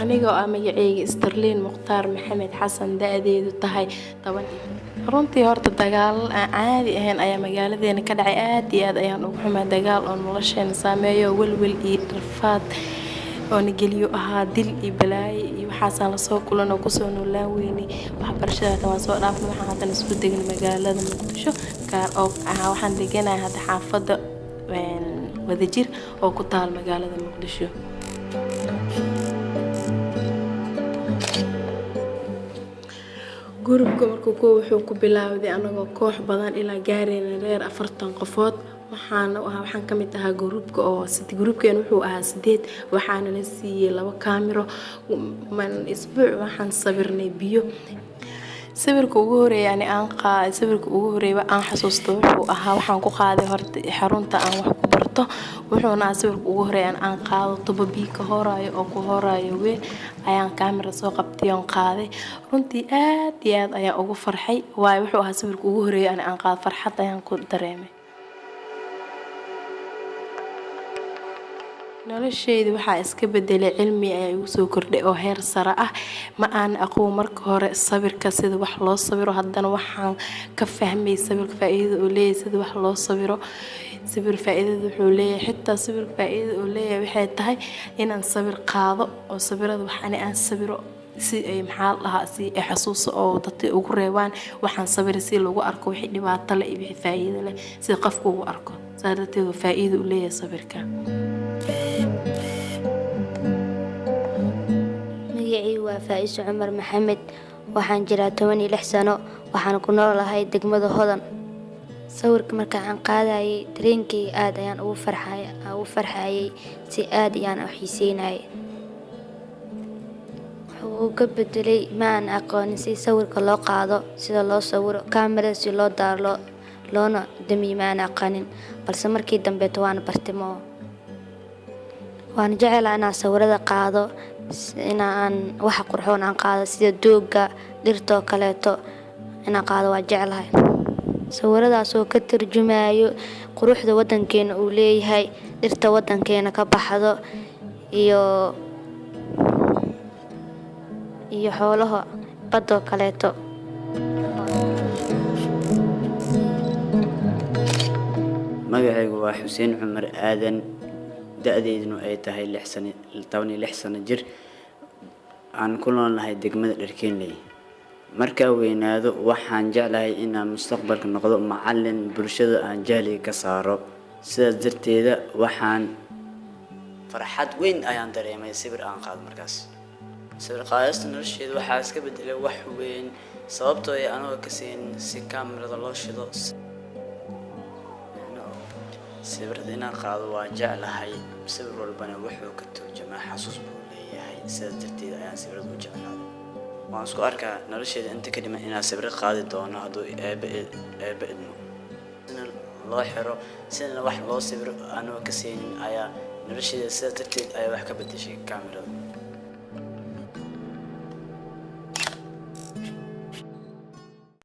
aniga oo magacayga Sterling Mukhtaar Maxamed Xasan da'deedu tahay 10 runtii horta dagaal aan caadi ahayn ayaa magaaladeena ka dhacay aad iyo aad ayaan ugu xumaa dagaal oo nolosheena saameeyo welwel iyo rafaad oo nageliyo ahaa dil iyo balaayo iyo waxaasaan la soo kulan oo kusoo noolaan weynay waxbarashada waan soo dhaafnay waxaan haddana isku degnay magaalada Muqdisho gaar oo waxaan deganahay hadda xaafadda wadajir oo ku taal magaalada Muqdisho gurubka markuu wuxuu ku bilaawday anagoo koox badan ilaa gaarayna reer 40 qofood waxaan ka mid ahaa gurubka oo gurubkeen wuxuu ahaa 8 waxaana la siiyay 2 kaamiro isbuuc waxaan sawirnay biyo sawirka ugu horeeyay aan xasuusto wuxuu ahaa waxaan ku qaaday horta xarunta aan wax ku barto wuxuuna sawirka ugu horeeyay aan qaado tobabi ka horaayo oo ku horaayo weyn ayaan kaamira soo qabtay oo qaaday runtii aad iyo aad ayaan ugu farxay waayo wuxuu ahaa sawirka ugu horeeyay aan qaado farxad ayaan ku dareemay noloshayda waxaa iska bedelay cilmi ay ugu soo kordhay oo heer sare ah ma aan aqoon marka hore sawirka sida wax loo sawiro haddana waxaan ka fahmay sawirka faa'iido uu leeyahay sida wax loo sawiro sawir faa'iidada wuxuu leeyahay xitaa sawirka faa'iido uu leeyahay waxay tahay inaan sawir qaado oo sawirada wax aan sawiro si ay maxal lahaa si ay xasuus oo dadka ugu reebaan waxaan sawiray si lagu arko wixii dhibaato leh iyo wixii faa'iido leh si qofku uu arko saarteedu faa'iido uu leeyahay sawirka فائز عمر محمد waxaan jiraa 16 sano waxaan ku noolahay degmada Hodan sawirka markaan aan qaadayay dareenkii aad ayaan ugu farxayay si aad ayaan u xiiseynay wuxuu ka bedelay ma aan aqoon si sawirka loo qaado sida loo sawiro kaamira si loo daaro loona damiyo ma aan aqaanin balse markii dambe waan bartimo waan jecelahay inaan sawirada qaado inaan wax qurxoon aan qaado sida dooga dhirto kaleeto inaan qaado waa jecelahay sawiradaas oo ka tarjumayo quruxda wadankeena uu leeyahay dhirta wadankeena ka baxdo iyo xoolaha badda kaleeto magacaygu waa Xuseen Cumar Aadan da'deeduna ay tahay 16 sano jir aan ku noolahay degmada Dharkeenley marka weynaado waxaan jeclahay inaan mustaqbalka noqdo macallin bulshada aan jahli ka saaro sidaas darteeda waxaan farxad weyn ayaan dareemay sawir aan qaado markaas sawir qaadista nolosheeda waxaa iska bedelay wax weyn sababtoo ah anoo ka siin si kaamirada loo shido sawirada inaan qaado waan jeclahay sawir walbana wuxuu ka turjumaa xasuus buu leeyahay sidaas darteed ayaan sawirada u jeclaaday waan isku arkaa nolosheeda inta ka dhiman inaan sawir qaadi doono hadduu eeba idmo loo xiro sidana wax loo sawiro anoo ka siinin ayaa nolosheeda sidaas darteed ayaa wax ka bedeshay kaamirada